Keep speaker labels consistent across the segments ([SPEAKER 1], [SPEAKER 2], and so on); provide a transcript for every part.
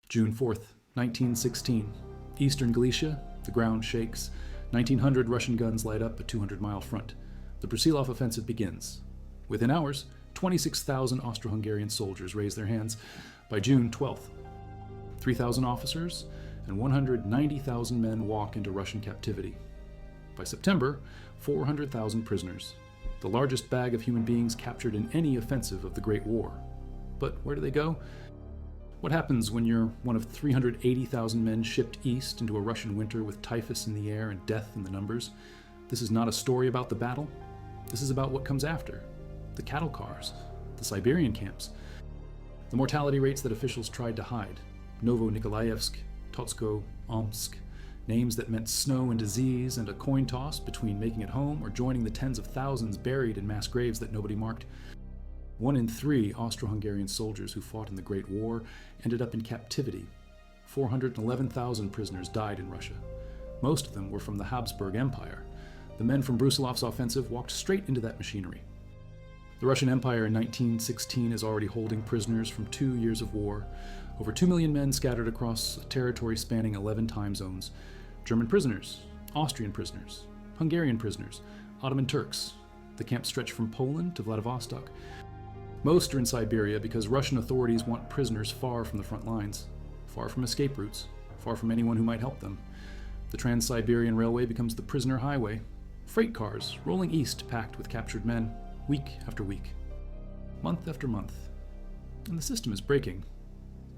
[SPEAKER 1] June 4th, 1916. Eastern Galicia, the ground shakes. 1,900 Russian guns light up a 200-mile front. The Brusilov Offensive begins. Within hours, 26,000 Austro-Hungarian soldiers raise their hands. By June 12th, 3,000 officers and 190,000 men walk into Russian captivity. By September, 400,000 prisoners, the largest bag of human beings captured in any offensive of the Great War. But where do they go? What happens when you're one of 380,000 men shipped east into a Russian winter with typhus in the air and death in the numbers? This is not a story about the battle. This is about what comes after. The cattle cars, the Siberian camps, the mortality rates that officials tried to hide. Novo-Nikolaevsk, Totsko, Omsk, names that meant snow and disease and a coin toss between making it home or joining the tens of thousands buried in mass graves that nobody marked. 1 in 3 Austro-Hungarian soldiers who fought in the Great War ended up in captivity. 411,000 prisoners died in Russia. Most of them were from the Habsburg Empire. The men from Brusilov's offensive walked straight into that machinery. The Russian Empire in 1916 is already holding prisoners from 2 years of war. Over 2 million men scattered across a territory spanning 11 time zones. German prisoners, Austrian prisoners, Hungarian prisoners, Ottoman Turks. The camps stretch from Poland to Vladivostok. Most are in Siberia because Russian authorities want prisoners far from the front lines, far from escape routes, far from anyone who might help them. The Trans-Siberian Railway becomes the prisoner highway. Freight cars rolling east packed with captured men, week after week, month after month. And the system is breaking.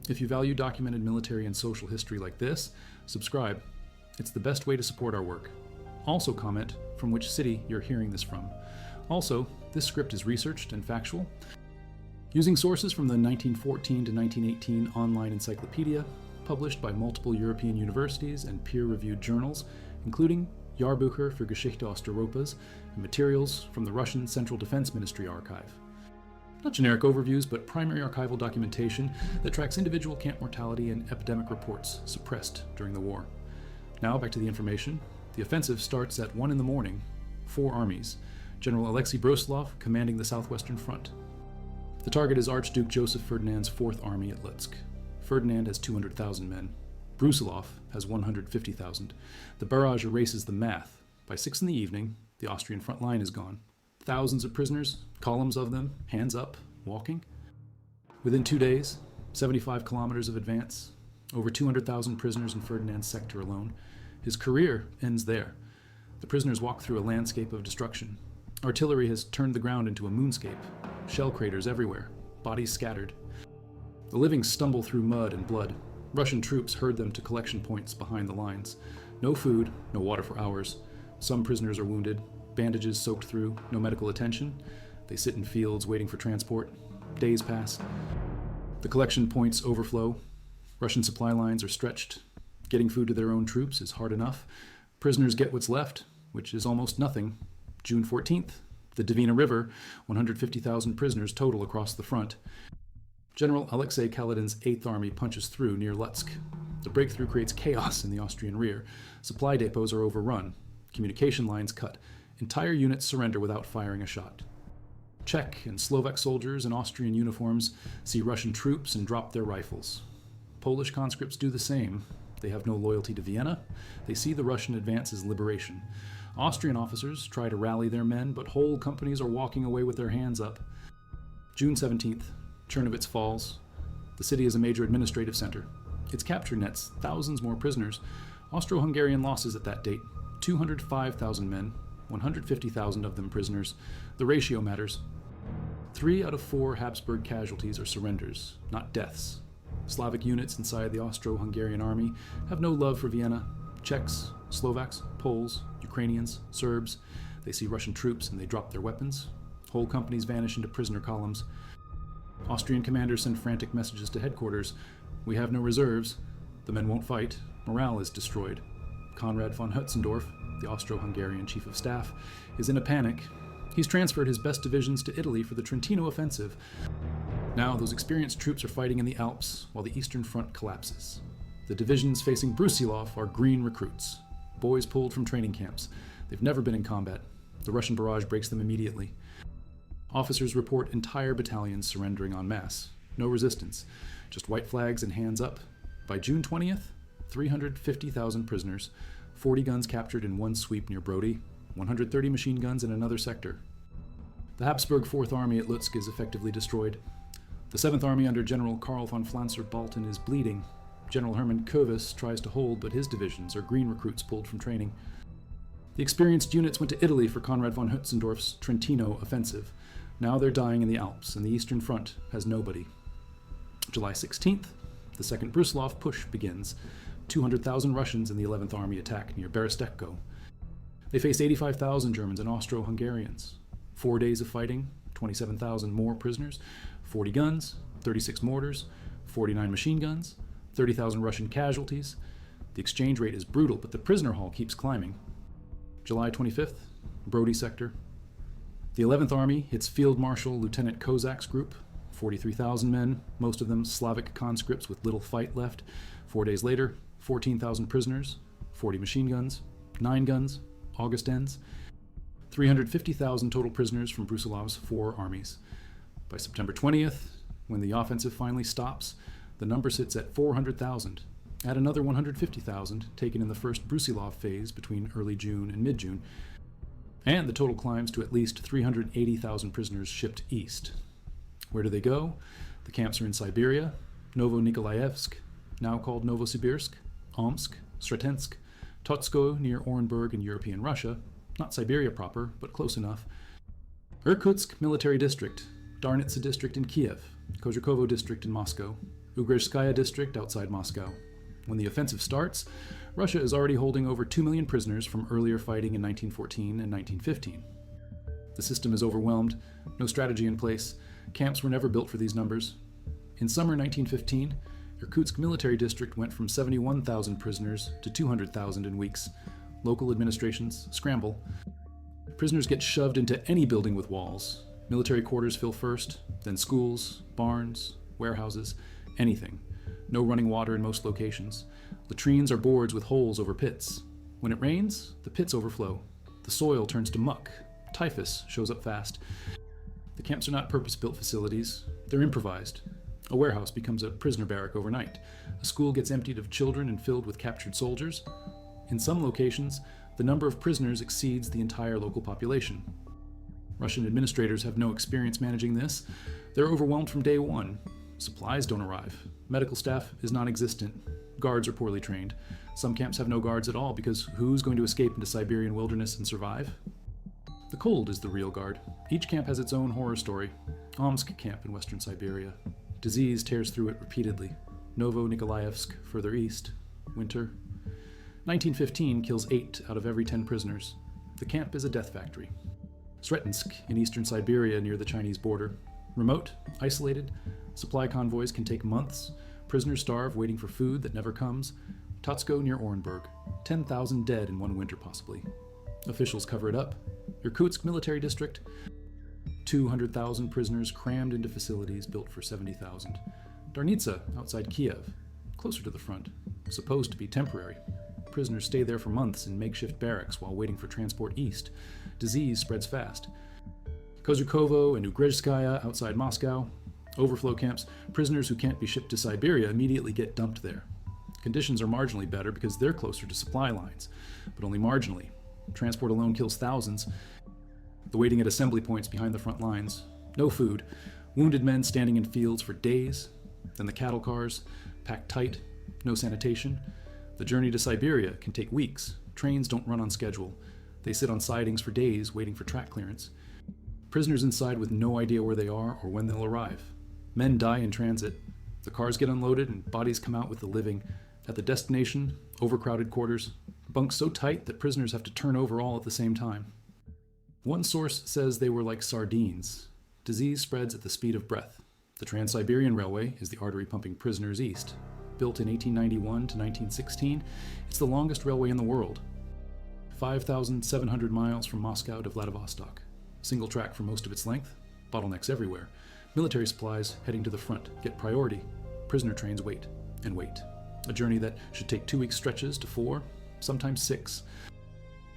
[SPEAKER 1] If you value documented military and social history like this, subscribe. It's the best way to support our work. Also comment from which city you're hearing this from. Also, this script is researched and factual, using sources from the 1914 to 1918 online encyclopedia, published by multiple European universities and peer-reviewed journals, including Jahrbucher für Geschichte Osteuropas and materials from the Russian Central Defense Ministry archive. Not generic overviews, but primary archival documentation that tracks individual camp mortality and epidemic reports suppressed during the war. Now back to the information. The offensive starts at 1 in the morning. 4 armies. General Alexei Brusilov commanding the southwestern front. The target is Archduke Joseph Ferdinand's 4th Army at Lutsk. Ferdinand has 200,000 men. Brusilov has 150,000. The barrage erases the math. By 6 in the evening, the Austrian front line is gone. Thousands of prisoners, columns of them, hands up, walking. Within 2 days, 75 kilometers of advance, over 200,000 prisoners in Ferdinand's sector alone. His career ends there. The prisoners walk through a landscape of destruction. Artillery has turned the ground into a moonscape. Shell craters everywhere, bodies scattered. The living stumble through mud and blood. Russian troops herd them to collection points behind the lines. No food, no water for hours. Some prisoners are wounded, bandages soaked through, no medical attention. They sit in fields waiting for transport. Days pass. The collection points overflow. Russian supply lines are stretched. Getting food to their own troops is hard enough. Prisoners get what's left, which is almost nothing. June 14th, the Dvina River, 150,000 prisoners total across the front. General Alexei Kaledin's 8th Army punches through near Lutsk. The breakthrough creates chaos in the Austrian rear. Supply depots are overrun. Communication lines cut. Entire units surrender without firing a shot. Czech and Slovak soldiers in Austrian uniforms see Russian troops and drop their rifles. Polish conscripts do the same. They have no loyalty to Vienna. They see the Russian advance as liberation. Austrian officers try to rally their men, but whole companies are walking away with their hands up. June 17th, Chernovitz falls. The city is a major administrative center. Its capture nets thousands more prisoners. Austro-Hungarian losses at that date, 205,000 men, 150,000 of them prisoners. The ratio matters. 3 out of 4 Habsburg casualties are surrenders, not deaths. Slavic units inside the Austro-Hungarian army have no love for Vienna. Czechs, Slovaks, Poles, Ukrainians, Serbs. They see Russian troops and they drop their weapons. Whole companies vanish into prisoner columns. Austrian commanders send frantic messages to headquarters. We have no reserves. The men won't fight. Morale is destroyed. Konrad von Hötzendorf, the Austro-Hungarian chief of staff, is in a panic. He's transferred his best divisions to Italy for the Trentino offensive. Now those experienced troops are fighting in the Alps while the Eastern Front collapses. The divisions facing Brusilov are green recruits, boys pulled from training camps. They've never been in combat. The Russian barrage breaks them immediately. Officers report entire battalions surrendering en masse. No resistance, just white flags and hands up. By June 20th, 350,000 prisoners, 40 guns captured in one sweep near Brody, 130 machine guns in another sector. The Habsburg Fourth Army at Lutsk is effectively destroyed. The Seventh Army under General Karl von Flanzer-Balten is bleeding. General Hermann Kovis tries to hold, but his divisions are green recruits pulled from training. The experienced units went to Italy for Conrad von Hötzendorf's Trentino offensive. Now they're dying in the Alps, and the Eastern Front has nobody. July 16th, the Second Brusilov push begins. 200,000 Russians in the 11th Army attack near Berestechko. They face 85,000 Germans and Austro-Hungarians. 4 days of fighting, 27,000 more prisoners, 40 guns, 36 mortars, 49 machine guns, 30,000 Russian casualties. The exchange rate is brutal, but the prisoner haul keeps climbing. July 25th, Brody sector. The 11th Army hits Field Marshal Lieutenant Kozak's group, 43,000 men, most of them Slavic conscripts with little fight left. 4 days later, 14,000 prisoners, 40 machine guns, 9 guns, August ends. 350,000 total prisoners from Brusilov's 4 armies. By September 20th, when the offensive finally stops, the number sits at 400,000. Add another 150,000 taken in the first Brusilov phase between early June and mid-June, and the total climbs to at least 380,000 prisoners shipped east. Where do they go? The camps are in Siberia, Novo-Nikolaevsk, now called Novosibirsk, Omsk, Sretensk, Totsko near Orenburg in European Russia, not Siberia proper, but close enough, Irkutsk Military District, Darnitsa District in Kiev, Kozhikovo District in Moscow, Ugrezhskaya District outside Moscow. When the offensive starts, Russia is already holding over 2 million prisoners from earlier fighting in 1914 and 1915. The system is overwhelmed, no strategy in place, camps were never built for these numbers. In summer 1915, Irkutsk Military District went from 71,000 prisoners to 200,000 in weeks. Local administrations scramble. Prisoners get shoved into any building with walls. Military quarters fill first, then schools, barns, warehouses, anything. No running water in most locations. Latrines are boards with holes over pits. When it rains, the pits overflow. The soil turns to muck. Typhus shows up fast. The camps are not purpose-built facilities. They're improvised. A warehouse becomes a prisoner barrack overnight. A school gets emptied of children and filled with captured soldiers. In some locations, the number of prisoners exceeds the entire local population. Russian administrators have no experience managing this. They're overwhelmed from day one. Supplies don't arrive. Medical staff is non-existent. Guards are poorly trained. Some camps have no guards at all because who's going to escape into Siberian wilderness and survive? The cold is the real guard. Each camp has its own horror story. Omsk camp in western Siberia. Disease tears through it repeatedly. Novo-Nikolaevsk further east. Winter. 1915 kills 8 out of every 10 prisoners. The camp is a death factory. Sretensk in eastern Siberia near the Chinese border. Remote, isolated, supply convoys can take months. Prisoners starve waiting for food that never comes. Totsko near Orenburg. 10,000 dead in one winter possibly. Officials cover it up. Irkutsk Military District. 200,000 prisoners crammed into facilities built for 70,000. Darnitsa outside Kiev, closer to the front, supposed to be temporary. Prisoners stay there for months in makeshift barracks while waiting for transport east. Disease spreads fast. Kozhikovo and Ugrezhskaya outside Moscow. Overflow camps. Prisoners who can't be shipped to Siberia immediately get dumped there. Conditions are marginally better because they're closer to supply lines, but only marginally. Transport alone kills thousands. The waiting at assembly points behind the front lines. No food. Wounded men standing in fields for days. Then the cattle cars, packed tight. No sanitation. The journey to Siberia can take weeks. Trains don't run on schedule. They sit on sidings for days waiting for track clearance. Prisoners inside with no idea where they are or when they'll arrive. Men die in transit. The cars get unloaded and bodies come out with the living. At the destination, overcrowded quarters. Bunks so tight that prisoners have to turn over all at the same time. One source says they were like sardines. Disease spreads at the speed of breath. The Trans-Siberian Railway is the artery pumping prisoners east. Built in 1891 to 1916, it's the longest railway in the world. 5,700 miles from Moscow to Vladivostok. Single track for most of its length. Bottlenecks everywhere. Military supplies heading to the front get priority. Prisoner trains wait and wait. A journey that should take 2-week stretches to 4, sometimes 6.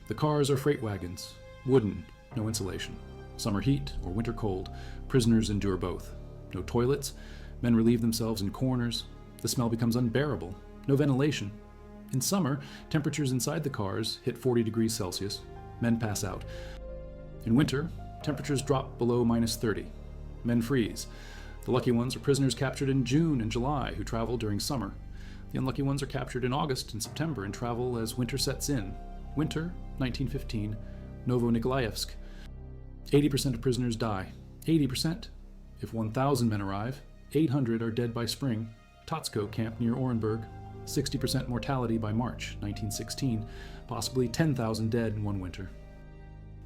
[SPEAKER 1] The cars are freight wagons. Wooden, no insulation. Summer heat or winter cold. Prisoners endure both. No toilets. Men relieve themselves in corners. The smell becomes unbearable. No ventilation. In summer, temperatures inside the cars hit 40 degrees Celsius. Men pass out. In winter, temperatures drop below minus 30. Men freeze. The lucky ones are prisoners captured in June and July who travel during summer. The unlucky ones are captured in August and September and travel as winter sets in. Winter, 1915, Novo-Nikolaevsk. 80% of prisoners die. 80%. If 1,000 men arrive, 800 are dead by spring. Totsko camp near Orenburg. 60% mortality by March 1916, possibly 10,000 dead in one winter.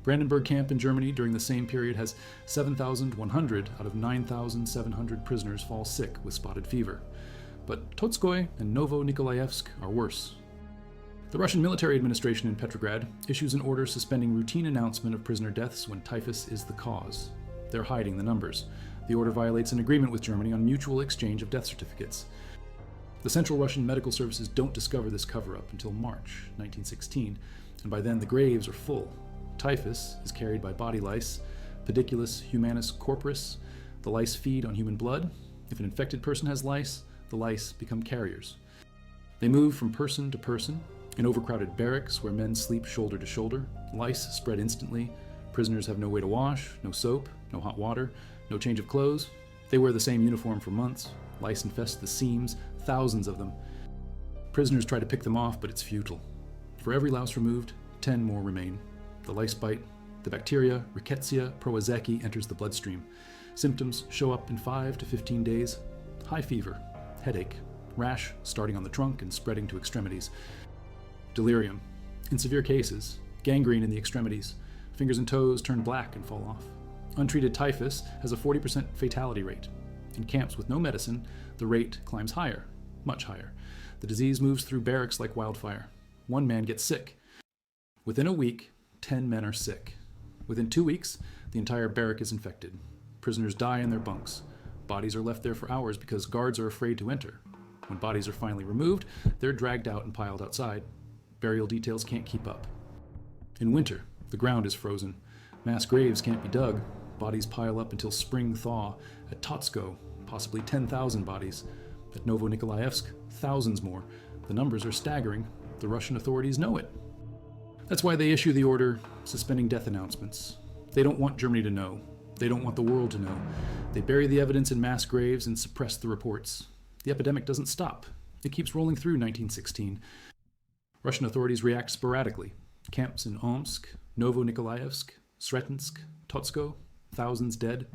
[SPEAKER 1] Brandenburg camp in Germany during the same period has 7,100 out of 9,700 prisoners fall sick with spotted fever. But Totskoy and Novo-Nikolaevsk are worse. The Russian military administration in Petrograd issues an order suspending routine announcement of prisoner deaths when typhus is the cause. They're hiding the numbers. The order violates an agreement with Germany on mutual exchange of death certificates. The Central Russian Medical Services don't discover this cover-up until March 1916, and by then the graves are full. Typhus is carried by body lice, Pediculus humanus corporis. The lice feed on human blood. If an infected person has lice, the lice become carriers. They move from person to person. In overcrowded barracks where men sleep shoulder to shoulder, lice spread instantly. Prisoners have no way to wash, no soap, no hot water, no change of clothes. They wear the same uniform for months. Lice infest the seams, thousands of them. Prisoners try to pick them off, but it's futile. For every louse removed, 10 more remain. The lice bite. The bacteria, Rickettsia prowazeki, enters the bloodstream. Symptoms show up in 5 to 15 days. High fever, headache, rash starting on the trunk and spreading to extremities. Delirium. In severe cases, gangrene in the extremities. Fingers and toes turn black and fall off. Untreated typhus has a 40% fatality rate. In camps with no medicine, the rate climbs higher, much higher. The disease moves through barracks like wildfire. One man gets sick. Within a week, 10 men are sick. Within 2 weeks, the entire barrack is infected. Prisoners die in their bunks. Bodies are left there for hours because guards are afraid to enter. When bodies are finally removed, they're dragged out and piled outside. Burial details can't keep up. In winter, the ground is frozen. Mass graves can't be dug. Bodies pile up until spring thaw. At Totsko, possibly 10,000 bodies. At Novo-Nikolaevsk, thousands more. The numbers are staggering. The Russian authorities know it. That's why they issue the order suspending death announcements. They don't want Germany to know. They don't want the world to know. They bury the evidence in mass graves and suppress the reports. The epidemic doesn't stop. It keeps rolling through 1916. Russian authorities react sporadically. Camps in Omsk, Novo-Nikolaevsk, Sretensk, Totsko, thousands dead,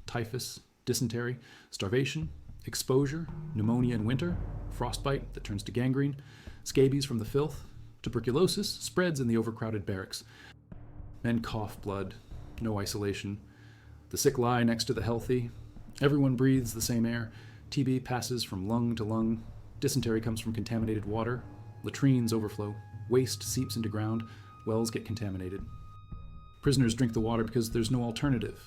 [SPEAKER 1] typhus, dysentery, starvation, exposure, pneumonia in winter, frostbite that turns to gangrene, scabies from the filth, tuberculosis spreads in the overcrowded barracks. Men cough blood, no isolation. The sick lie next to the healthy. Everyone breathes the same air. TB passes from lung to lung. Dysentery comes from contaminated water. Latrines overflow. Waste seeps into ground. Wells get contaminated. Prisoners drink the water because there's no alternative.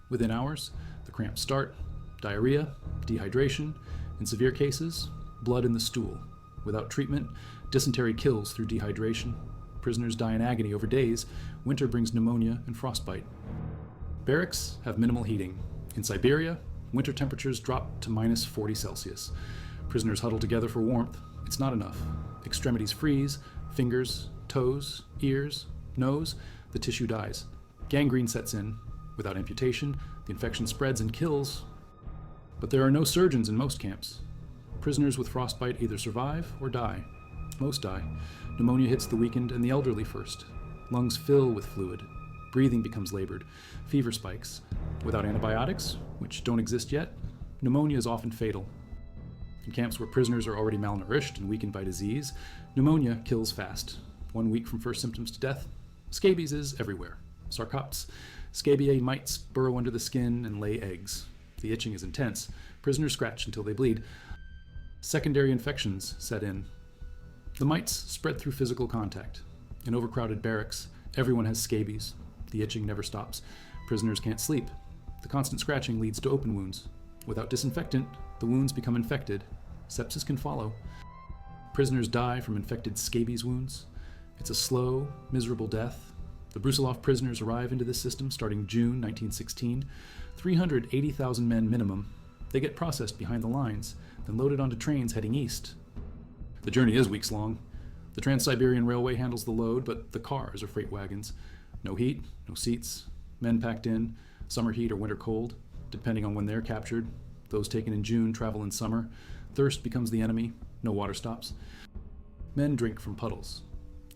[SPEAKER 1] Within hours, the cramps start. Diarrhea, dehydration, in severe cases, blood in the stool. Without treatment, dysentery kills through dehydration. Prisoners die in agony over days. Winter brings pneumonia and frostbite. Barracks have minimal heating. In Siberia, winter temperatures drop to minus 40 Celsius. Prisoners huddle together for warmth. It's not enough. Extremities freeze, fingers, toes, ears, nose, the tissue dies. Gangrene sets in. Without amputation, the infection spreads and kills. But there are no surgeons in most camps. Prisoners with frostbite either survive or die. Most die. Pneumonia hits the weakened and the elderly first. Lungs fill with fluid. Breathing becomes labored. Fever spikes. Without antibiotics, which don't exist yet, pneumonia is often fatal. In camps where prisoners are already malnourished and weakened by disease, pneumonia kills fast. 1 week from first symptoms to death. Scabies is everywhere. Sarcoptes. Scabiei mites burrow under the skin and lay eggs. The itching is intense. Prisoners scratch until they bleed. Secondary infections set in. The mites spread through physical contact. In overcrowded barracks, everyone has scabies. The itching never stops. Prisoners can't sleep. The constant scratching leads to open wounds. Without disinfectant, the wounds become infected. Sepsis can follow. Prisoners die from infected scabies wounds. It's a slow, miserable death. The Brusilov prisoners arrive into this system starting June 1916. 380,000 men minimum. They get processed behind the lines. then loaded onto trains heading east. The journey is weeks long. The Trans-Siberian Railway handles the load, but the cars are freight wagons. No heat, no seats, men packed in, summer heat or winter cold, depending on when they're captured. Those taken in June travel in summer. Thirst becomes the enemy, no water stops. Men drink from puddles.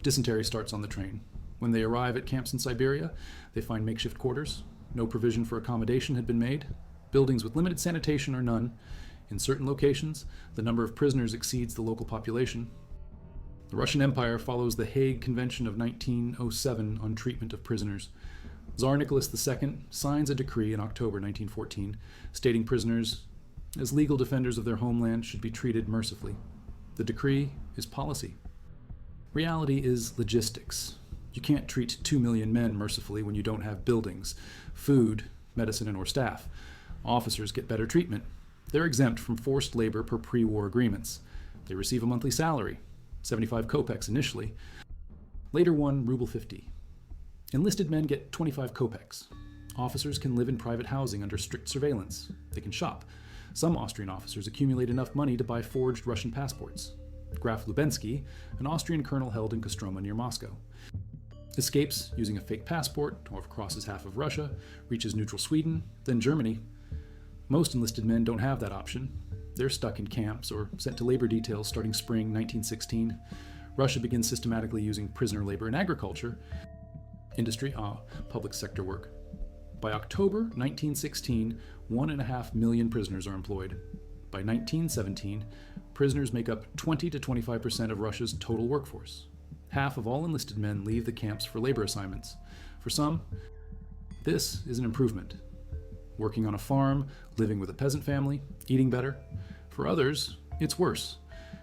[SPEAKER 1] Dysentery starts on the train. When they arrive at camps in Siberia, they find makeshift quarters. No provision for accommodation had been made. Buildings with limited sanitation or none. In certain locations, the number of prisoners exceeds the local population. The Russian Empire follows the Hague Convention of 1907 on treatment of prisoners. Tsar Nicholas II signs a decree in October 1914 stating prisoners, as legal defenders of their homeland, should be treated mercifully. The decree is policy. Reality is logistics. You can't treat 2 million men mercifully when you don't have buildings, food, medicine, and/or staff. Officers get better treatment. They're exempt from forced labor per pre-war agreements. They receive a monthly salary, 75 kopecks initially, later 1 ruble 50. Enlisted men get 25 kopecks. Officers can live in private housing under strict surveillance. They can shop. Some Austrian officers accumulate enough money to buy forged Russian passports. Graf Lubensky, an Austrian colonel held in Kostroma near Moscow, escapes using a fake passport, or crosses half of Russia, reaches neutral Sweden, then Germany. Most enlisted men don't have that option. They're stuck in camps or sent to labor details starting spring 1916. Russia begins systematically using prisoner labor in agriculture, industry, public sector work. By October 1916, 1.5 million prisoners are employed. By 1917, prisoners make up 20 to 25% of Russia's total workforce. Half of all enlisted men leave the camps for labor assignments. For some, this is an improvement. Working on a farm, living with a peasant family, eating better. For others, it's worse.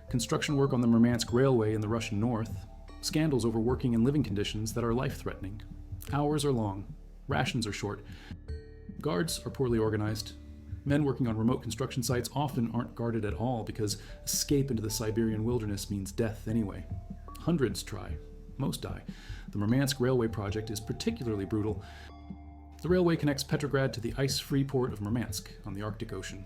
[SPEAKER 1] Construction work on the Murmansk Railway in the Russian north, scandals over working and living conditions that are life-threatening. Hours are long, rations are short, guards are poorly organized. Men working on remote construction sites often aren't guarded at all because escape into the Siberian wilderness means death anyway. Hundreds try, most die. The Murmansk Railway project is particularly brutal. The railway connects Petrograd to the ice-free port of Murmansk on the Arctic Ocean.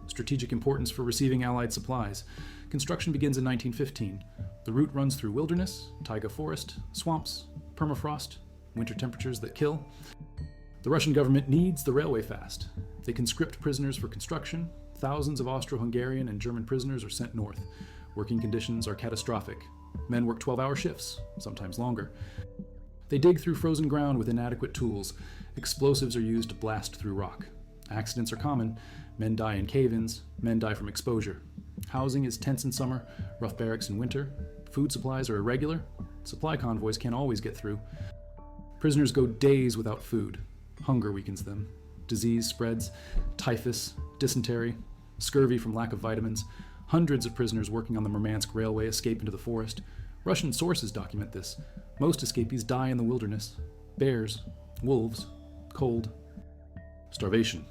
[SPEAKER 1] Strategic importance for receiving Allied supplies. Construction begins in 1915. The route runs through wilderness, taiga forest, swamps, permafrost, winter temperatures that kill. The Russian government needs the railway fast. They conscript prisoners for construction. Thousands of Austro-Hungarian and German prisoners are sent north. Working conditions are catastrophic. Men work 12-hour shifts, sometimes longer. They dig through frozen ground with inadequate tools. Explosives are used to blast through rock. Accidents are common. Men die in cave-ins. Men die from exposure. Housing is tense in summer, rough barracks in winter. Food supplies are irregular. Supply convoys can't always get through. Prisoners go days without food. Hunger weakens them. Disease spreads. Typhus, dysentery, scurvy from lack of vitamins. Hundreds of prisoners working on the Murmansk Railway escape into the forest. Russian sources document this. Most escapees die in the wilderness. Bears, wolves, cold, starvation.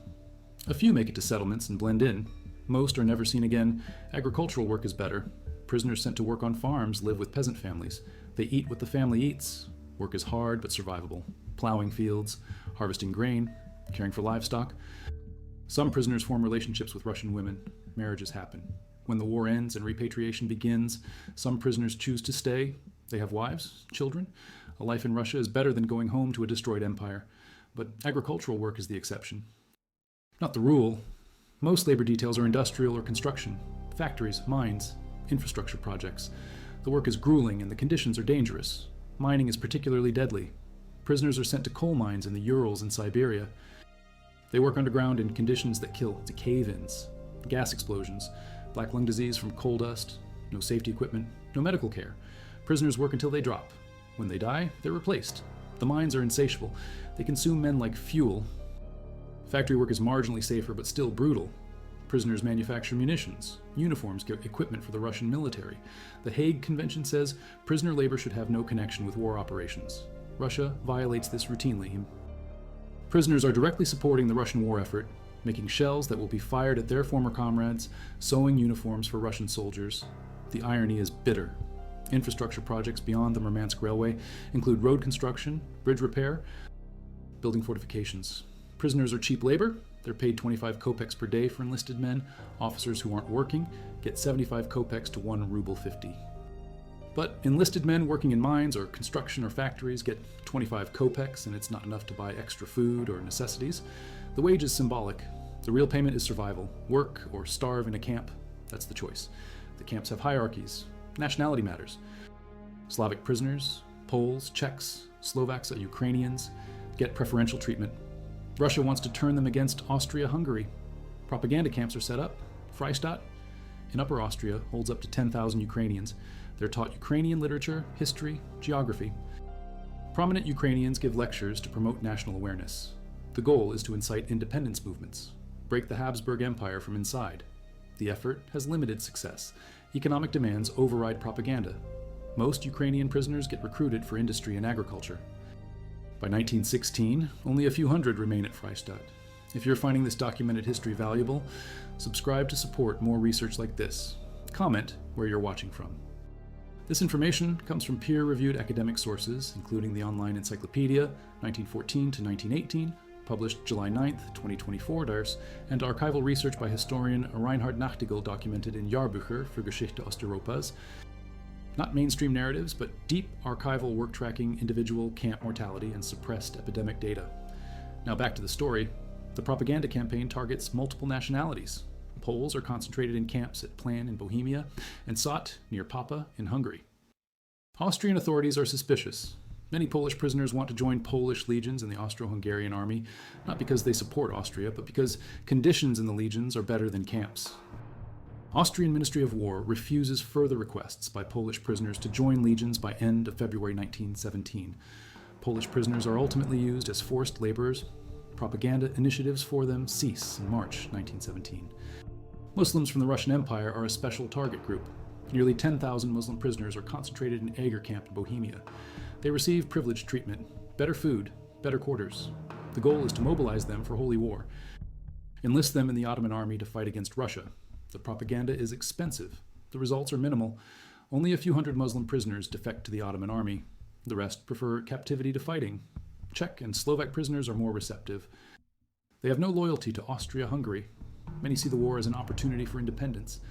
[SPEAKER 1] A few make it to settlements and blend in. Most are never seen again. Agricultural work is better. Prisoners sent to work on farms live with peasant families. They eat what the family eats. Work is hard but survivable. Plowing fields, harvesting grain, caring for livestock. Some prisoners form relationships with Russian women. Marriages happen. When the war ends and repatriation begins, some prisoners choose to stay. They have wives, children. A life in Russia is better than going home to a destroyed empire. But agricultural work is the exception. Not the rule. Most labor details are industrial or construction, factories, mines, infrastructure projects. The work is grueling and the conditions are dangerous. Mining is particularly deadly. Prisoners are sent to coal mines in the Urals and Siberia. They work underground in conditions that kill, to cave-ins, gas explosions, black lung disease from coal dust, no safety equipment, no medical care. Prisoners work until they drop. When they die, they're replaced. The mines are insatiable. They consume men like fuel. Factory work is marginally safer but still brutal. Prisoners manufacture munitions. Uniforms get equipment for the Russian military. The Hague Convention says prisoner labor should have no connection with war operations. Russia violates this routinely. Prisoners are directly supporting the Russian war effort, making shells that will be fired at their former comrades, sewing uniforms for Russian soldiers. The irony is bitter. Infrastructure projects beyond the Murmansk Railway include road construction, bridge repair, building fortifications. Prisoners are cheap labor, They're paid 25 kopecks per day for enlisted men. Officers who aren't working get 75 kopecks to 1 ruble 50. But enlisted men working in mines or construction or factories get 25 kopecks, and it's not enough to buy extra food or necessities. The wage is symbolic. The real payment is survival. Work or starve in a camp. That's the choice. The camps have hierarchies. Nationality matters. Slavic prisoners, Poles, Czechs, Slovaks, Ukrainians get preferential treatment. Russia wants to turn them against Austria-Hungary. Propaganda camps are set up. Freistadt in Upper Austria holds up to 10,000 Ukrainians. They're taught Ukrainian literature, history, geography. Prominent Ukrainians give lectures to promote national awareness. The goal is to incite independence movements, break the Habsburg Empire from inside. The effort has limited success. Economic demands override propaganda. Most Ukrainian prisoners get recruited for industry and agriculture. By 1916, only a few hundred remain at Freistadt. If you're finding this documented history valuable, subscribe to support more research like this. Comment where you're watching from. This information comes from peer-reviewed academic sources, including the online encyclopedia, 1914 to 1918, published July 9, 2024, Diaries, and archival research by historian Reinhard Nachtigall documented in Jahrbucher für Geschichte Osteuropas. Not mainstream narratives, but deep archival work tracking individual camp mortality and suppressed epidemic data. Now back to the story. The propaganda campaign targets multiple nationalities. Poles are concentrated in camps at Plan in Bohemia and Sot near Papa in Hungary. Austrian authorities are suspicious. Many Polish prisoners want to join Polish legions in the Austro-Hungarian army, not because they support Austria, but because conditions in the legions are better than camps. Austrian Ministry of War refuses further requests by Polish prisoners to join legions by end of February 1917. Polish prisoners are ultimately used as forced laborers. Propaganda initiatives for them cease in March 1917. Muslims from the Russian Empire are a special target group. Nearly 10,000 Muslim prisoners are concentrated in Eger camp in Bohemia. They receive privileged treatment, better food, better quarters. The goal is to mobilize them for holy war. Enlist them in the Ottoman army to fight against Russia. The propaganda is expensive. The results are minimal. Only a few hundred Muslim prisoners defect to the Ottoman army. The rest prefer captivity to fighting. Czech and Slovak prisoners are more receptive. They have no loyalty to Austria-Hungary. Many see the war as an opportunity for independence.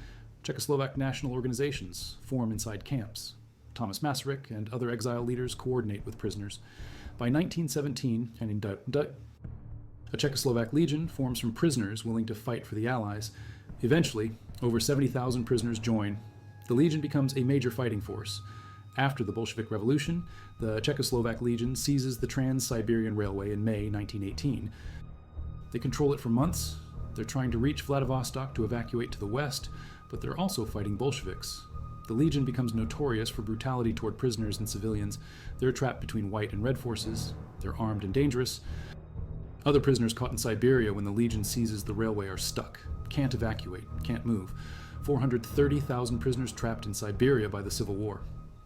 [SPEAKER 1] Czechoslovak national organizations form inside camps. Thomas Masaryk and other exile leaders coordinate with prisoners. By 1917, a Czechoslovak legion forms from prisoners willing to fight for the Allies. Eventually, over 70,000 prisoners join. The legion becomes a major fighting force. After the Bolshevik Revolution, the Czechoslovak Legion seizes the Trans-Siberian Railway in May 1918. They control it for months. They're trying to reach Vladivostok to evacuate to the west, but they're also fighting Bolsheviks. The Legion becomes notorious for brutality toward prisoners and civilians. They're trapped between white and red forces. They're armed and dangerous. Other prisoners caught in Siberia when the Legion seizes the railway are stuck, can't evacuate, can't move. 430,000 prisoners trapped in Siberia by the Civil War.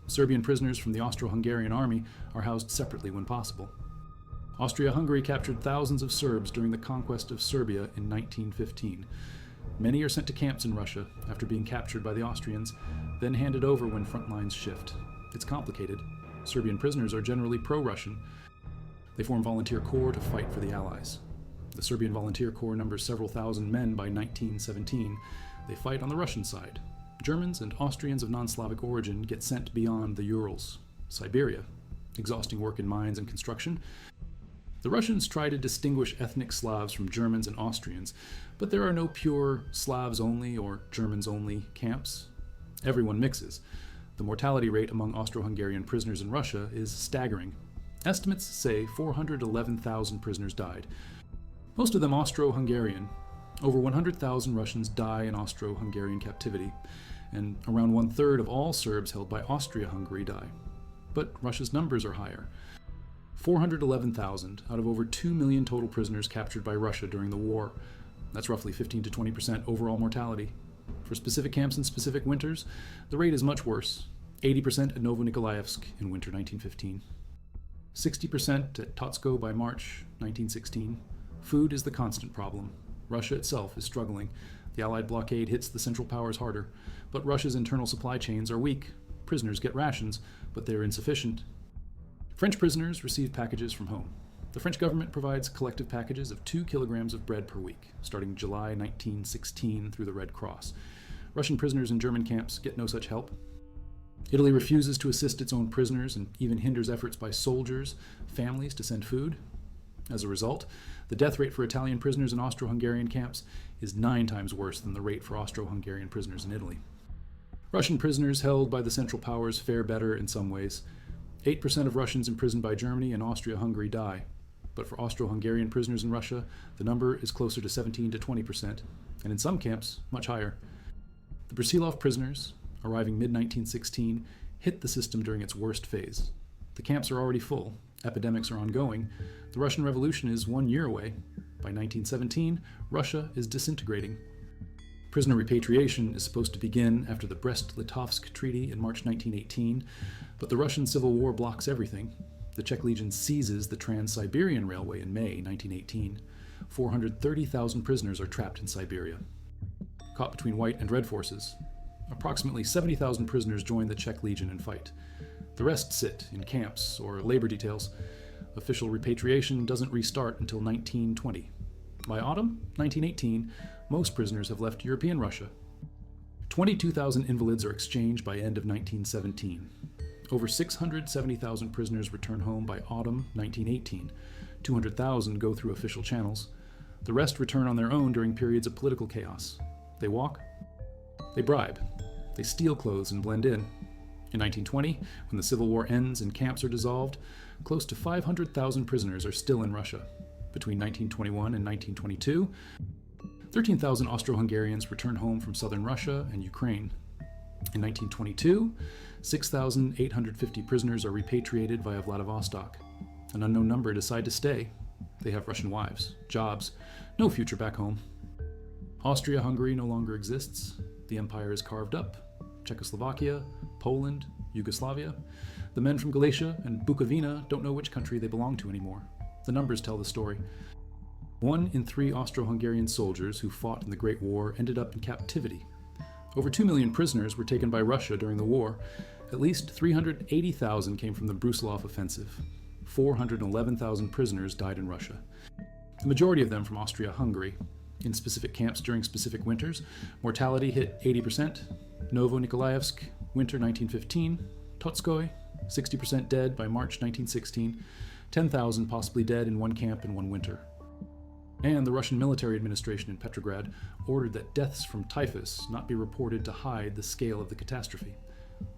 [SPEAKER 1] Serbian prisoners from the Austro-Hungarian army are housed separately when possible. Austria-Hungary captured thousands of Serbs during the conquest of Serbia in 1915. Many are sent to camps in Russia after being captured by the Austrians, then handed over when front lines shift. It's complicated. Serbian prisoners are generally pro-Russian. They form volunteer corps to fight for the Allies. The Serbian volunteer corps numbers several thousand men by 1917. They fight on the Russian side. Germans and Austrians of non-Slavic origin get sent beyond the Urals, Siberia, exhausting work in mines and construction. The Russians try to distinguish ethnic Slavs from Germans and Austrians, but there are no pure Slavs-only or Germans-only camps. Everyone mixes. The mortality rate among Austro-Hungarian prisoners in Russia is staggering. Estimates say 411,000 prisoners died. Most of them Austro-Hungarian. Over 100,000 Russians die in Austro-Hungarian captivity, and around one-third of all Serbs held by Austria-Hungary die. But Russia's numbers are higher. 411,000 out of over 2 million total prisoners captured by Russia during the war. That's roughly 15 to 20% overall mortality. For specific camps in specific winters, the rate is much worse. 80% at Novonikolaevsk in winter 1915. 60% at Totsko by March 1916. Food is the constant problem. Russia itself is struggling. The Allied blockade hits the Central Powers harder, but Russia's internal supply chains are weak. Prisoners get rations, but they're insufficient. French prisoners receive packages from home. The French government provides collective packages of 2 kilograms of bread per week, starting July 1916 through the Red Cross. Russian prisoners in German camps get no such help. Italy refuses to assist its own prisoners and even hinders efforts by soldiers' families to send food. As a result, the death rate for Italian prisoners in Austro-Hungarian camps is 9 times worse than the rate for Austro-Hungarian prisoners in Italy. Russian prisoners held by the Central Powers fare better in some ways. 8% of Russians imprisoned by Germany and Austria-Hungary die. But for Austro-Hungarian prisoners in Russia, the number is closer to 17 to 20%, and in some camps, much higher. The Brusilov prisoners, arriving mid-1916, hit the system during its worst phase. The camps are already full, epidemics are ongoing, the Russian Revolution is 1 year away. By 1917, Russia is disintegrating. Prisoner repatriation is supposed to begin after the Brest-Litovsk Treaty in March 1918, but the Russian Civil War blocks everything. The Czech Legion seizes the Trans-Siberian Railway in May 1918. 430,000 prisoners are trapped in Siberia. Caught between white and red forces, approximately 70,000 prisoners join the Czech Legion and fight. The rest sit in camps or labor details. Official repatriation doesn't restart until 1920. By autumn 1918, most prisoners have left European Russia. 22,000 invalids are exchanged by end of 1917. Over 670,000 prisoners return home by autumn 1918. 200,000 go through official channels. The rest return on their own during periods of political chaos. They walk, they bribe, they steal clothes and blend in. In 1920, when the Civil War ends and camps are dissolved, close to 500,000 prisoners are still in Russia. Between 1921 and 1922, 13,000 Austro-Hungarians return home from southern Russia and Ukraine. In 1922, 6,850 prisoners are repatriated via Vladivostok. An unknown number decide to stay. They have Russian wives, jobs, no future back home. Austria-Hungary no longer exists. The empire is carved up. Czechoslovakia, Poland, Yugoslavia. The men from Galicia and Bukovina don't know which country they belong to anymore. The numbers tell the story. 1 in 3 Austro-Hungarian soldiers who fought in the Great War ended up in captivity. Over 2 million prisoners were taken by Russia during the war. At least 380,000 came from the Brusilov Offensive. 411,000 prisoners died in Russia. The majority of them from Austria-Hungary. In specific camps during specific winters, mortality hit 80%. Novo-Nikolaevsk, winter 1915. Totskoy, 60% dead by March 1916. 10,000 possibly dead in one camp in one winter. And the Russian military administration in Petrograd ordered that deaths from typhus not be reported to hide the scale of the catastrophe.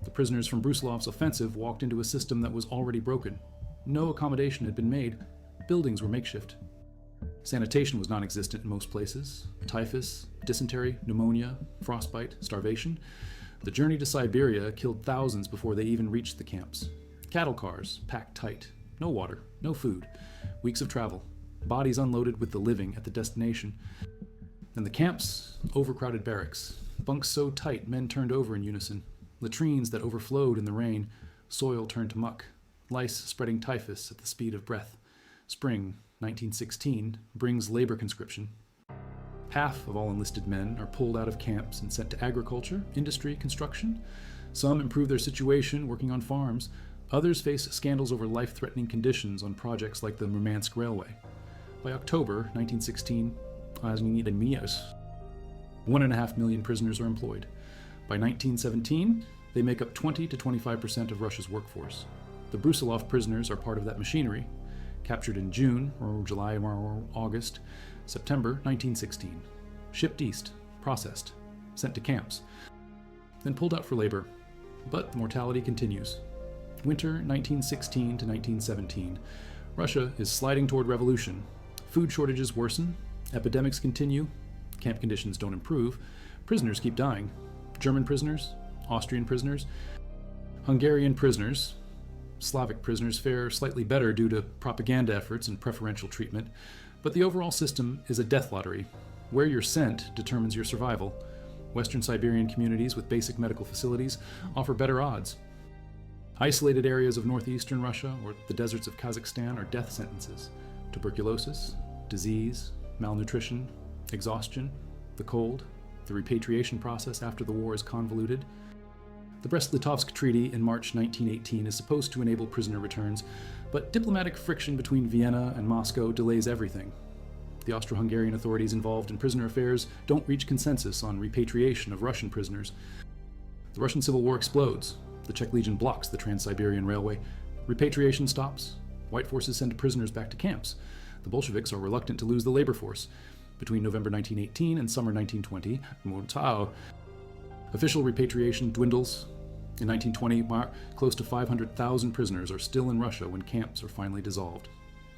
[SPEAKER 1] The prisoners from Brusilov's offensive walked into a system that was already broken. No accommodation had been made. Buildings were makeshift. Sanitation was non-existent in most places. Typhus, dysentery, pneumonia, frostbite, starvation. The journey to Siberia killed thousands before they even reached the camps. Cattle cars, packed tight. No water, no food. Weeks of travel. Bodies unloaded with the living at the destination. And the camps, overcrowded barracks. Bunks so tight men turned over in unison. Latrines that overflowed in the rain. Soil turned to muck. Lice spreading typhus at the speed of breath. Spring 1916 brings labor conscription. Half of all enlisted men are pulled out of camps and sent to agriculture, industry, construction. Some improve their situation working on farms. Others face scandals over life-threatening conditions on projects like the Murmansk Railway. By October 1916, 1.5 million prisoners are employed. By 1917, they make up 20 to 25% of Russia's workforce. The Brusilov prisoners are part of that machinery, captured in June, or July, or August, September 1916. Shipped east, processed, sent to camps, then pulled out for labor. But the mortality continues. Winter 1916 to 1917. Russia is sliding toward revolution. Food shortages worsen, epidemics continue, camp conditions don't improve, prisoners keep dying. German prisoners, Austrian prisoners, Hungarian prisoners, Slavic prisoners fare slightly better due to propaganda efforts and preferential treatment, but the overall system is a death lottery. Where you're sent determines your survival. Western Siberian communities with basic medical facilities offer better odds. Isolated areas of northeastern Russia or the deserts of Kazakhstan are death sentences. Tuberculosis, disease, malnutrition, exhaustion, the cold, the repatriation process after the war is convoluted. The Brest-Litovsk Treaty in March 1918 is supposed to enable prisoner returns, But diplomatic friction between Vienna and Moscow delays everything. The Austro-Hungarian authorities involved in prisoner affairs don't reach consensus on repatriation of Russian prisoners. The Russian Civil War explodes. The Czech Legion blocks the Trans-Siberian Railway. Repatriation stops. White forces send prisoners back to camps. The Bolsheviks are reluctant to lose the labor force. Between November 1918 and summer 1920, official repatriation dwindles. In 1920, close to 500,000 prisoners are still in Russia when camps are finally dissolved.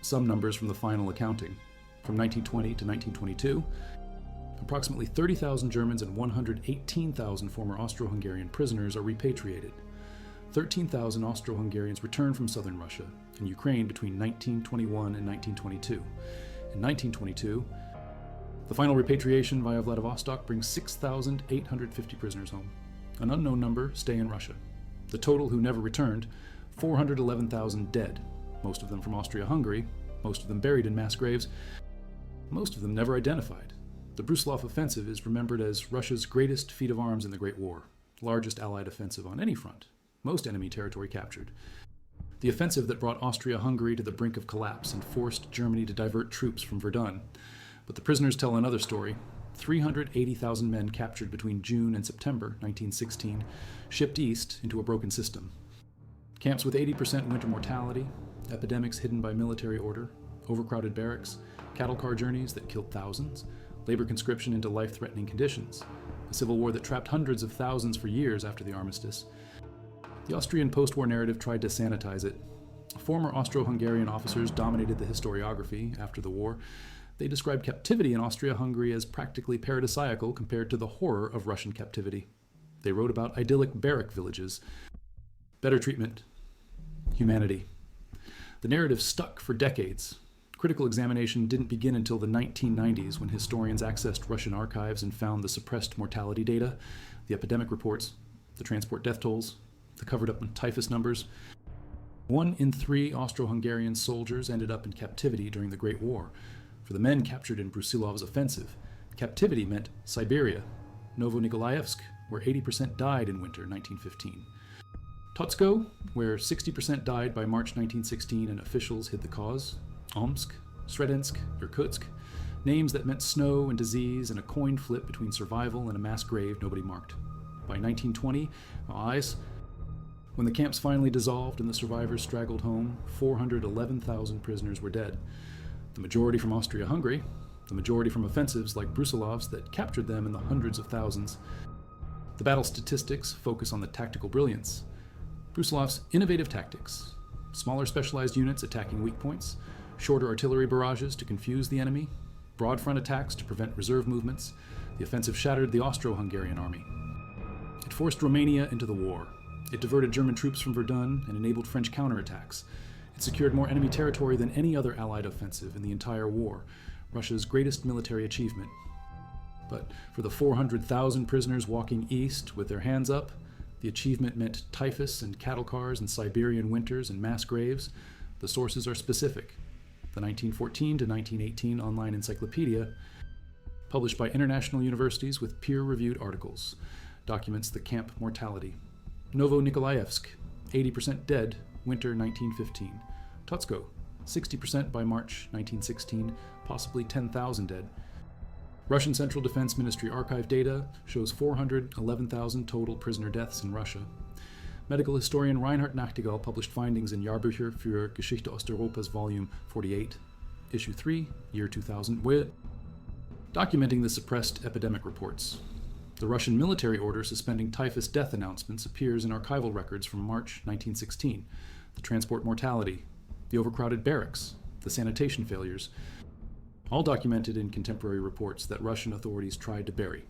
[SPEAKER 1] Some numbers from the final accounting. From 1920 to 1922, approximately 30,000 Germans and 118,000 former Austro-Hungarian prisoners are repatriated. 13,000 Austro-Hungarians returned from southern Russia and Ukraine between 1921 and 1922. In 1922, the final repatriation via Vladivostok brings 6,850 prisoners home. An unknown number stay in Russia. The total who never returned, 411,000 dead, most of them from Austria-Hungary, most of them buried in mass graves, most of them never identified. The Brusilov Offensive is remembered as Russia's greatest feat of arms in the Great War, largest Allied offensive on any front, most enemy territory captured. The offensive that brought Austria-Hungary to the brink of collapse and forced Germany to divert troops from Verdun. But the prisoners tell another story. 380,000 men captured between June and September 1916, shipped east into a broken system. Camps with 80% winter mortality, epidemics hidden by military order, overcrowded barracks, cattle car journeys that killed thousands, labor conscription into life-threatening conditions, a civil war that trapped hundreds of thousands for years after the armistice. The Austrian post-war narrative tried to sanitize it. Former Austro-Hungarian officers dominated the historiography after the war. They described captivity in Austria-Hungary as practically paradisiacal compared to the horror of Russian captivity. They wrote about idyllic barrack villages, better treatment, humanity. The narrative stuck for decades. Critical examination didn't begin until the 1990s when historians accessed Russian archives and found the suppressed mortality data, the epidemic reports, the transport death tolls, the covered-up typhus numbers. 1 in 3 Austro-Hungarian soldiers ended up in captivity during the Great War. For the men captured in Brusilov's offensive, captivity meant Siberia, Novo-Nikolaevsk, where 80% died in winter 1915. Totsko, where 60% died by March 1916 and officials hid the cause. Omsk, Sredensk, Irkutsk, names that meant snow and disease and a coin flip between survival and a mass grave nobody marked. By 1920, when the camps finally dissolved and the survivors straggled home, 411,000 prisoners were dead. The majority from Austria-Hungary, the majority from offensives like Brusilov's that captured them in the hundreds of thousands. The battle statistics focus on the tactical brilliance. Brusilov's innovative tactics, smaller specialized units attacking weak points, shorter artillery barrages to confuse the enemy, broad front attacks to prevent reserve movements. The offensive shattered the Austro-Hungarian army. It forced Romania into the war. It diverted German troops from Verdun and enabled French counterattacks. It secured more enemy territory than any other Allied offensive in the entire war, Russia's greatest military achievement. But for the 400,000 prisoners walking east with their hands up, the achievement meant typhus and cattle cars and Siberian winters and mass graves. The sources are specific. The 1914 to 1918 online encyclopedia, published by international universities with peer-reviewed articles, documents the camp mortality. Novo-Nikolaevsk, 80% dead, winter 1915. Totsko, 60% by March 1916, possibly 10,000 dead. Russian Central Defense Ministry archive data shows 411,000 total prisoner deaths in Russia. Medical historian Reinhard Nachtigall published findings in Jahrbücher für Geschichte Osteuropas, Volume 48, Issue 3, year 2000, documenting the suppressed epidemic reports. The Russian military order suspending typhus death announcements appears in archival records from March 1916. The transport mortality, the overcrowded barracks, the sanitation failures, all documented in contemporary reports that Russian authorities tried to bury.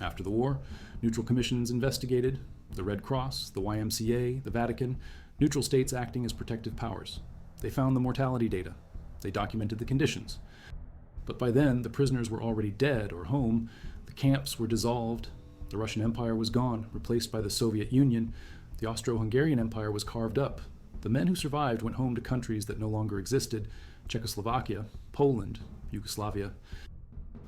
[SPEAKER 1] After the war, neutral commissions investigated, the Red Cross, the YMCA, the Vatican, neutral states acting as protective powers. They found the mortality data. They documented the conditions. But by then, the prisoners were already dead or home. The camps were dissolved. The Russian Empire was gone, replaced by the Soviet Union. The Austro-Hungarian Empire was carved up. The men who survived went home to countries that no longer existed: Czechoslovakia, Poland, Yugoslavia,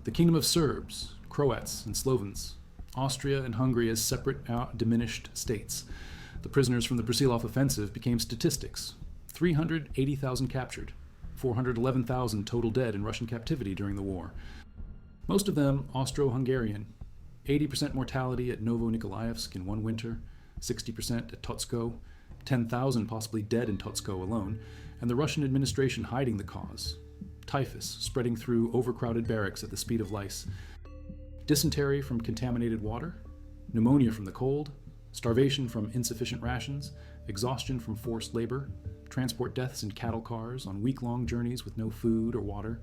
[SPEAKER 1] the Kingdom of Serbs, Croats, and Slovens, Austria and Hungary as separate, diminished states. The prisoners from the Brusilov Offensive became statistics. 380,000 captured, 411,000 total dead in Russian captivity during the war. Most of them Austro-Hungarian. 80% mortality at Novo-Nikolaevsk in one winter, 60% at Totsko, 10,000 possibly dead in Totsko alone, and the Russian administration hiding the cause. Typhus spreading through overcrowded barracks at the speed of lice. Dysentery from contaminated water, pneumonia from the cold, starvation from insufficient rations, exhaustion from forced labor, transport deaths in cattle cars on week-long journeys with no food or water.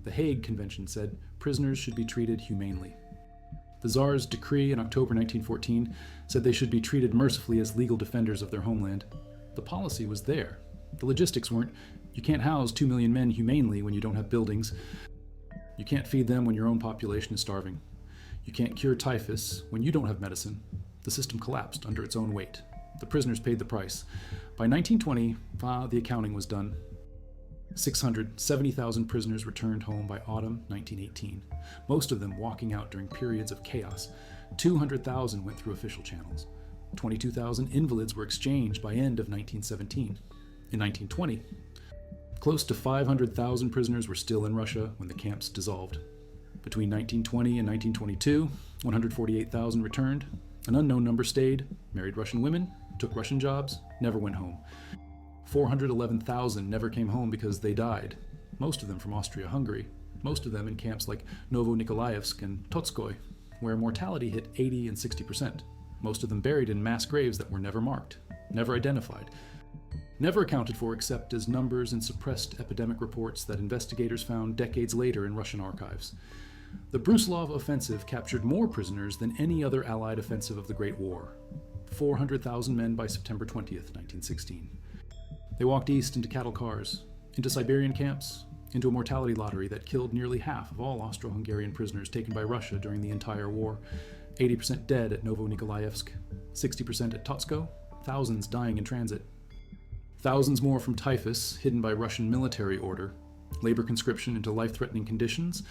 [SPEAKER 1] The Hague Convention said prisoners should be treated humanely. The Tsar's decree in October 1914 said they should be treated mercifully as legal defenders of their homeland. The policy was there. The logistics weren't. You can't house 2 million men humanely when you don't have buildings. You can't feed them when your own population is starving. You can't cure typhus when you don't have medicine. The system collapsed under its own weight. The prisoners paid the price. By 1920, the accounting was done. 670,000 prisoners returned home by autumn 1918, most of them walking out during periods of chaos. 200,000 went through official channels. 22,000 invalids were exchanged by end of 1917. In 1920, close to 500,000 prisoners were still in Russia when the camps dissolved. Between 1920 and 1922, 148,000 returned. An unknown number stayed, married Russian women, took Russian jobs, never went home. 411,000 never came home because they died, most of them from Austria-Hungary, most of them in camps like Novo-Nikolaevsk and Totskoy, where mortality hit 80 and 60%, most of them buried in mass graves that were never marked, never identified, never accounted for except as numbers in suppressed epidemic reports that investigators found decades later in Russian archives. The Brusilov Offensive captured more prisoners than any other Allied offensive of the Great War, 400,000 men by September 20th, 1916. They walked east into cattle cars, into Siberian camps, into a mortality lottery that killed nearly half of all Austro-Hungarian prisoners taken by Russia during the entire war. 80% dead at Novo-Nikolaevsk, 60% at Totsko, thousands dying in transit. Thousands more from typhus, hidden by Russian military order, labor conscription into life-threatening conditions,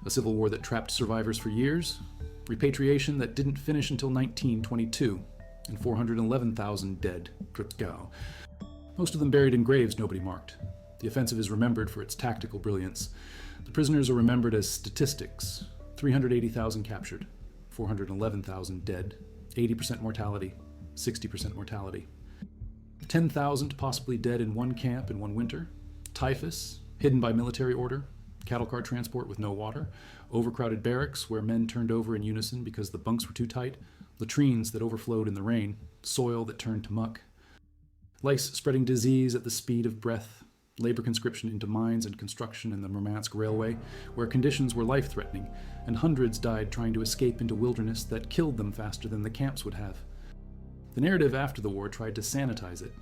[SPEAKER 1] a civil war that trapped survivors for years, repatriation that didn't finish until 1922, and 411,000 dead. Krutgau. Most of them buried in graves nobody marked. The offensive is remembered for its tactical brilliance. The prisoners are remembered as statistics. 380,000 captured, 411,000 dead, 80% mortality, 60% mortality. 10,000 possibly dead in one camp in one winter. Typhus, hidden by military order. Cattle car transport with no water. Overcrowded barracks where men turned over in unison because the bunks were too tight. Latrines that overflowed in the rain. Soil that turned to muck. Lice spreading disease at the speed of breath, labor conscription into mines and construction in the Murmansk Railway, where conditions were life-threatening, and hundreds died trying to escape into wilderness that killed them faster than the camps would have. The narrative after the war tried to sanitize it.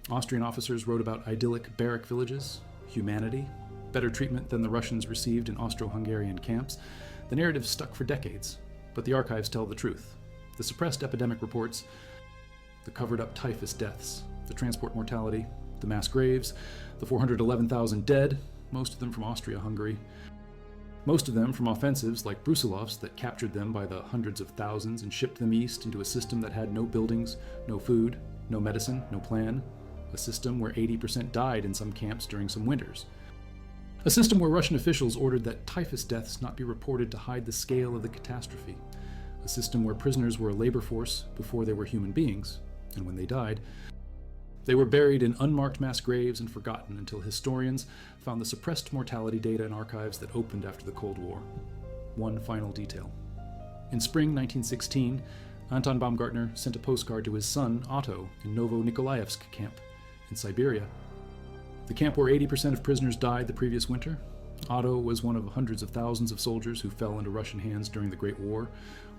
[SPEAKER 1] Austrian officers wrote about idyllic barrack villages, humanity, better treatment than the Russians received in Austro-Hungarian camps. The narrative stuck for decades, but the archives tell the truth. The suppressed epidemic reports, the covered-up typhus deaths, the transport mortality, the mass graves, the 411,000 dead, most of them from Austria-Hungary, most of them from offensives like Brusilov's that captured them by the hundreds of thousands and shipped them east into a system that had no buildings, no food, no medicine, no plan, a system where 80% died in some camps during some winters. A system where Russian officials ordered that typhus deaths not be reported to hide the scale of the catastrophe. A system where prisoners were a labor force before they were human beings, and when they died, they were buried in unmarked mass graves and forgotten until historians found the suppressed mortality data in archives that opened after the Cold War. One final detail. In spring 1916, Anton Baumgartner sent a postcard to his son, Otto, in Novo-Nikolaevsk camp in Siberia. The camp where 80% of prisoners died the previous winter. Otto was one of hundreds of thousands of soldiers who fell into Russian hands during the Great War.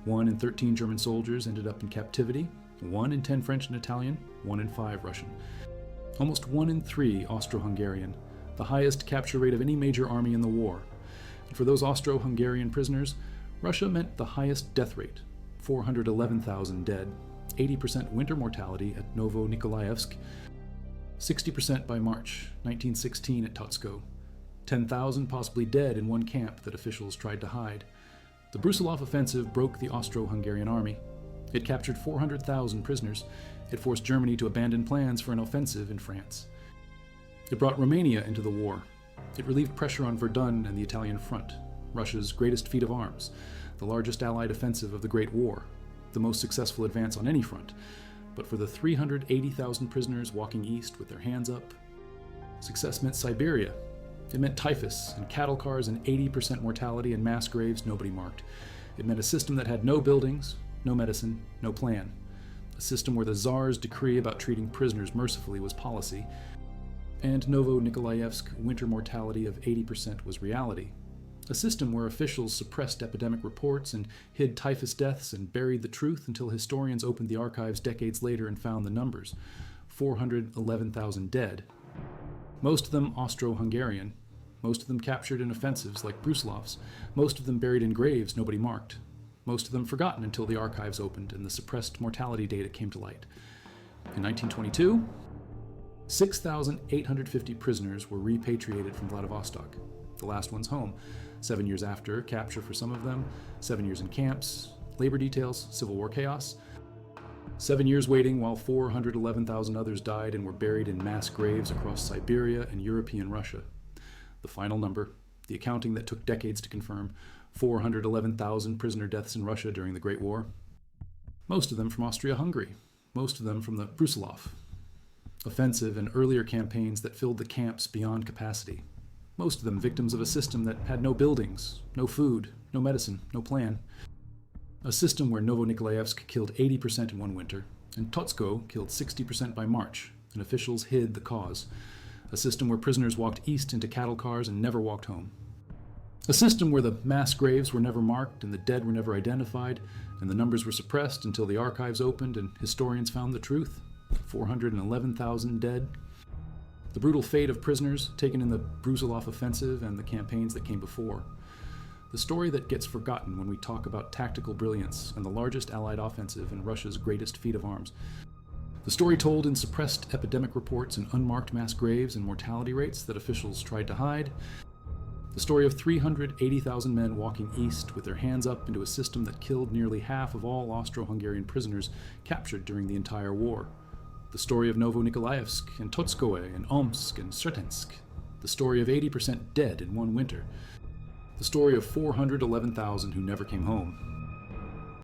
[SPEAKER 1] 1 in 13 German soldiers ended up in captivity. 1 in 10 French and Italian, 1 in 5 Russian. Almost 1 in 3 Austro-Hungarian, the highest capture rate of any major army in the war. And for those Austro-Hungarian prisoners, Russia meant the highest death rate, 411,000 dead, 80% winter mortality at Novo-Nikolaevsk, 60% by March 1916 at Totsko, 10,000 possibly dead in one camp that officials tried to hide. The Brusilov Offensive broke the Austro-Hungarian army. It captured 400,000 prisoners. It forced Germany to abandon plans for an offensive in France. It brought Romania into the war. It relieved pressure on Verdun and the Italian front, Russia's greatest feat of arms, the largest Allied offensive of the Great War, the most successful advance on any front. But for the 380,000 prisoners walking east with their hands up, success meant Siberia. It meant typhus and cattle cars and 80% mortality and mass graves nobody marked. It meant a system that had no buildings, no medicine, no plan. A system where the Tsar's decree about treating prisoners mercifully was policy, and Novo-Nikolaevsk winter mortality of 80% was reality. A system where officials suppressed epidemic reports and hid typhus deaths and buried the truth until historians opened the archives decades later and found the numbers. 411,000 dead. Most of them Austro-Hungarian, most of them captured in offensives like Brusilov's, most of them buried in graves nobody marked, most of them forgotten until the archives opened and the suppressed mortality data came to light. In 1922, 6,850 prisoners were repatriated from Vladivostok, the last ones home. 7 years after, capture for some of them, 7 years in camps, labor details, Civil War chaos. 7 years waiting while 411,000 others died and were buried in mass graves across Siberia and European Russia. The final number, the accounting that took decades to confirm, 411,000 prisoner deaths in Russia during the Great War. Most of them from Austria-Hungary, most of them from the Brusilov Offensive and earlier campaigns that filled the camps beyond capacity. Most of them victims of a system that had no buildings, no food, no medicine, no plan. A system where Novo-Nikolaevsk killed 80% in one winter, and Totsko killed 60% by March, and officials hid the cause. A system where prisoners walked east into cattle cars and never walked home. A system where the mass graves were never marked and the dead were never identified, and the numbers were suppressed until the archives opened and historians found the truth. 411,000 dead. The brutal fate of prisoners taken in the Brusilov Offensive and the campaigns that came before. The story that gets forgotten when we talk about tactical brilliance and the largest Allied offensive and Russia's greatest feat of arms. The story told in suppressed epidemic reports and unmarked mass graves and mortality rates that officials tried to hide. The story of 380,000 men walking east with their hands up into a system that killed nearly half of all Austro-Hungarian prisoners captured during the entire war. The story of Novo-Nikolaevsk and Totskoe and Omsk and Sretensk. The story of 80% dead in one winter. The story of 411,000 who never came home.